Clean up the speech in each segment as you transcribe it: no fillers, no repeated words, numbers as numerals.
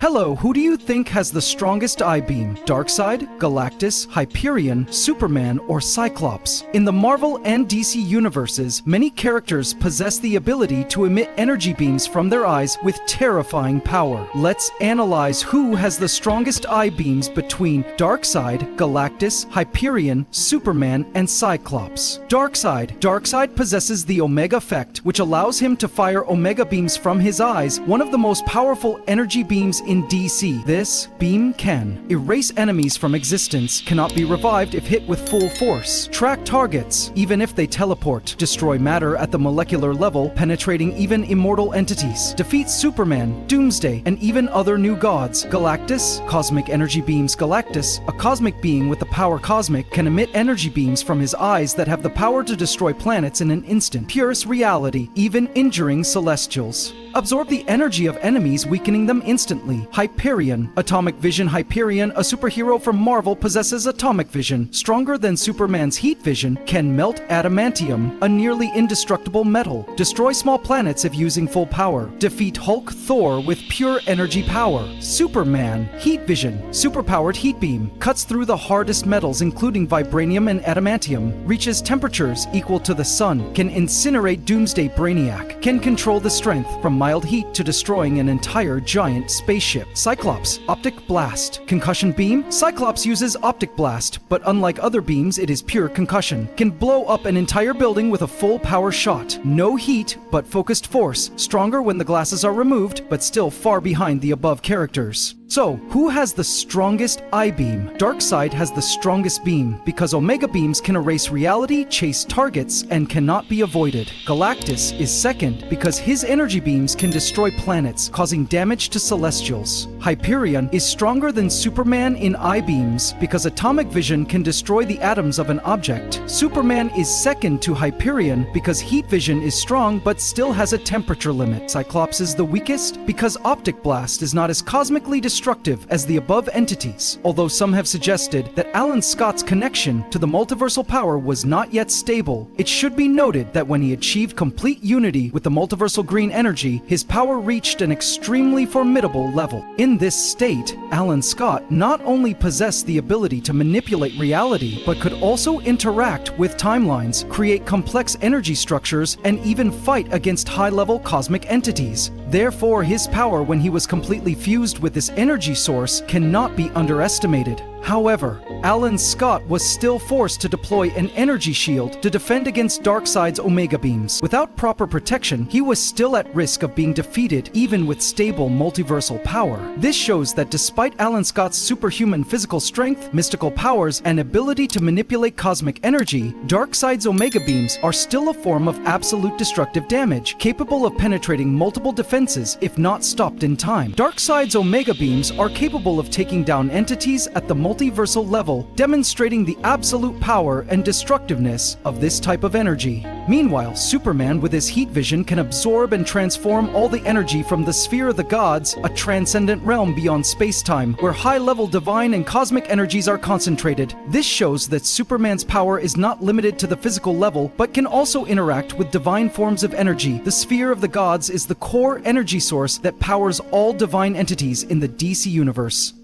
Hello, who do you think has the strongest I-beam? Darkseid, Galactus, Hyperion, Superman, or Cyclops? In the Marvel and DC universes, many characters possess the ability to emit energy beams from their eyes with terrifying power. Let's analyze who has the strongest I-beams between Darkseid, Galactus, Hyperion, Superman, and Cyclops. Darkseid possesses the Omega effect, which allows him to fire Omega beams from his eyes, one of the most powerful energy beams in DC. This beam can erase enemies from existence, cannot be revived if hit with full force, track targets even if they teleport, destroy matter at the molecular level, penetrating even immortal entities, defeat Superman, Doomsday, and even other new gods. Galactus, Cosmic Energy Beams Galactus, a cosmic being with the power cosmic, can emit energy beams from his eyes that have the power to destroy planets in an instant. Purest reality, even injuring celestials. Absorb the energy of enemies, weakening them instantly. Hyperion. Atomic Vision Hyperion, a superhero from Marvel, possesses atomic vision. Stronger than Superman's heat vision, can melt adamantium, a nearly indestructible metal. Destroy small planets if using full power. Defeat Hulk Thor with pure energy power. Superman. Heat vision. Superpowered heat beam. Cuts through the hardest metals including vibranium and adamantium. Reaches temperatures equal to the sun. Can incinerate Doomsday Brainiac. Can control the strength from mild heat to destroying an entire giant spaceship. Cyclops. Optic blast. Concussion beam. Cyclops uses optic blast, but unlike other beams, it is pure concussion. Can blow up an entire building with a full power shot. No heat, but focused force. Stronger when the glasses are removed, but still far behind the above characters. So, who has the strongest I-beam? Darkseid has the strongest beam because Omega beams can erase reality, chase targets, and cannot be avoided. Galactus is second because his energy beams can destroy planets, causing damage to celestials. Hyperion is stronger than Superman in I-beams because atomic vision can destroy the atoms of an object. Superman is second to Hyperion because heat vision is strong but still has a temperature limit. Cyclops is the weakest because optic blast is not as cosmically destructive as the above entities, although some have suggested that Alan Scott's connection to the multiversal power was not yet stable. It should be noted that when he achieved complete unity with the multiversal green energy, his power reached an extremely formidable level. In this state, Alan Scott not only possessed the ability to manipulate reality, but could also interact with timelines, create complex energy structures, and even fight against high-level cosmic entities. Therefore, his power when he was completely fused with this energy source cannot be underestimated. However, Alan Scott was still forced to deploy an energy shield to defend against Darkseid's Omega beams. Without proper protection, he was still at risk of being defeated even with stable multiversal power. This shows that despite Alan Scott's superhuman physical strength, mystical powers, and ability to manipulate cosmic energy, Darkseid's Omega beams are still a form of absolute destructive damage, capable of penetrating multiple defenses if not stopped in time. Darkseid's Omega beams are capable of taking down entities at the multiversal level, demonstrating the absolute power and destructiveness of this type of energy. Meanwhile, Superman with his heat vision can absorb and transform all the energy from the sphere of the gods, a transcendent realm beyond space-time, where high-level divine and cosmic energies are concentrated. This shows that Superman's power is not limited to the physical level, but can also interact with divine forms of energy. The sphere of the gods is the core energy source that powers all divine entities in the DC universe.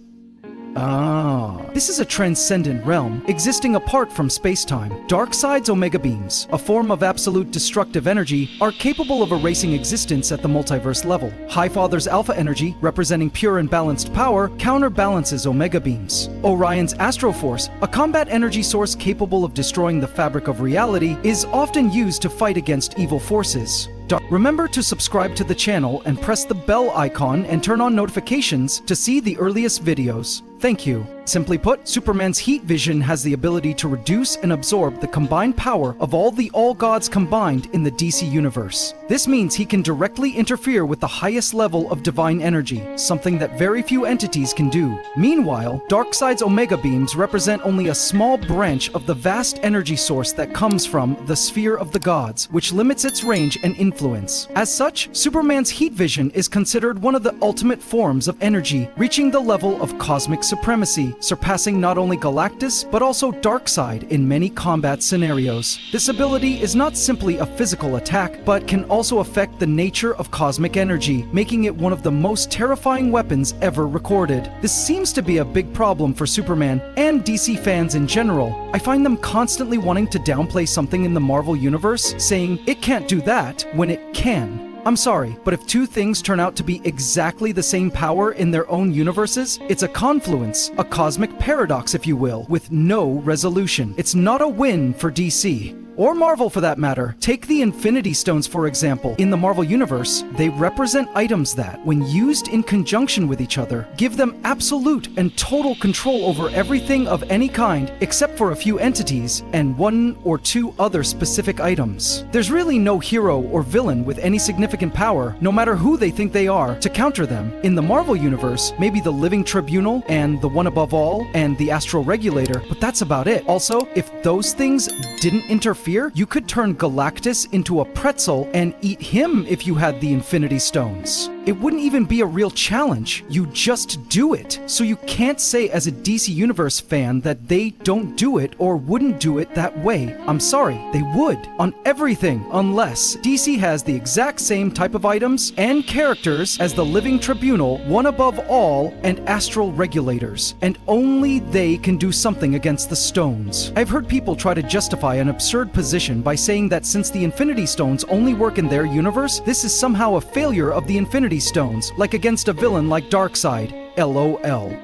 This is a transcendent realm, existing apart from space-time. Darkseid's Omega beams, a form of absolute destructive energy, are capable of erasing existence at the multiverse level. Highfather's alpha energy, representing pure and balanced power, counterbalances Omega beams. Orion's Astroforce, a combat energy source capable of destroying the fabric of reality, is often used to fight against evil forces. Remember to subscribe to the channel and press the bell icon and turn on notifications to see the earliest videos. Thank you. Simply put, Superman's heat vision has the ability to reduce and absorb the combined power of all the All-Gods combined in the DC universe. This means he can directly interfere with the highest level of divine energy, something that very few entities can do. Meanwhile, Darkseid's Omega beams represent only a small branch of the vast energy source that comes from the sphere of the gods, which limits its range and influence. As such, Superman's heat vision is considered one of the ultimate forms of energy, reaching the level of cosmic supremacy, surpassing not only Galactus, but also Darkseid in many combat scenarios. This ability is not simply a physical attack, but can also affect the nature of cosmic energy, making it one of the most terrifying weapons ever recorded. This seems to be a big problem for Superman and DC fans in general. I find them constantly wanting to downplay something in the Marvel Universe, saying it can't do that when it can. I'm sorry, but if two things turn out to be exactly the same power in their own universes, it's a confluence, a cosmic paradox if you will, with no resolution. It's not a win for DC. Or Marvel for that matter. Take the Infinity Stones for example. In the Marvel Universe, they represent items that, when used in conjunction with each other, give them absolute and total control over everything of any kind, except for a few entities, and one or two other specific items. There's really no hero or villain with any significant power, no matter who they think they are, to counter them. In the Marvel Universe, maybe the Living Tribunal, and the One Above All, and the Astral Regulator, but that's about it. Also, if those things didn't interfere, you could turn Galactus into a pretzel and eat him if you had the Infinity Stones. It wouldn't even be a real challenge. You just do it. So you can't say as a DC Universe fan that they don't do it or wouldn't do it that way. I'm sorry, they would. On everything, unless DC has the exact same type of items and characters as the Living Tribunal, One Above All, and Astral Regulators. And only they can do something against the stones. I've heard people try to justify an absurd position by saying that since the Infinity Stones only work in their universe, this is somehow a failure of the Infinity Stones, like against a villain like Darkseid. LOL.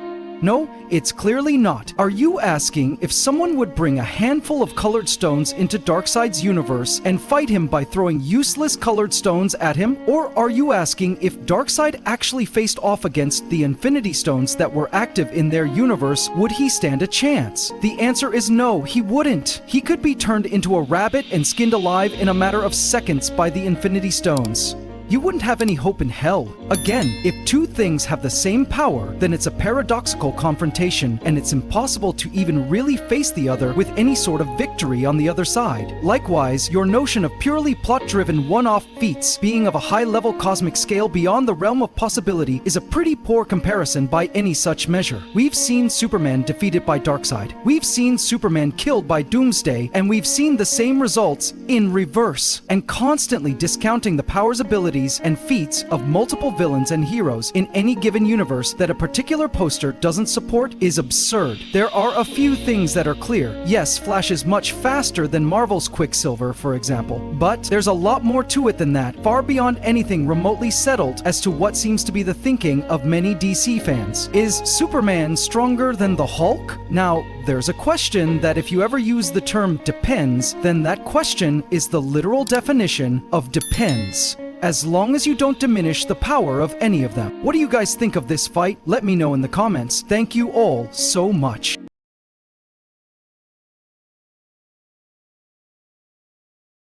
No, it's clearly not. Are you asking if someone would bring a handful of colored stones into Darkseid's universe and fight him by throwing useless colored stones at him? Or are you asking if Darkseid actually faced off against the Infinity Stones that were active in their universe, would he stand a chance? The answer is no, he wouldn't. He could be turned into a rabbit and skinned alive in a matter of seconds by the Infinity Stones. You wouldn't have any hope in hell. Again, if two things have the same power, then it's a paradoxical confrontation, and it's impossible to even really face the other with any sort of victory on the other side. Likewise, your notion of purely plot-driven one-off feats being of a high-level cosmic scale beyond the realm of possibility is a pretty poor comparison by any such measure. We've seen Superman defeated by Darkseid. We've seen Superman killed by Doomsday, and we've seen the same results in reverse. And constantly discounting the power's abilities and feats of multiple villains and heroes in any given universe that a particular poster doesn't support is absurd. There are a few things that are clear. Yes, Flash is much faster than Marvel's Quicksilver, for example, but there's a lot more to it than that, far beyond anything remotely settled as to what seems to be the thinking of many DC fans. Is Superman stronger than the Hulk? Now, there's a question that if you ever use the term depends, then that question is the literal definition of depends, as long as you don't diminish the power of any of them. What do you guys think of this fight? Let me know in the comments. Thank you all so much.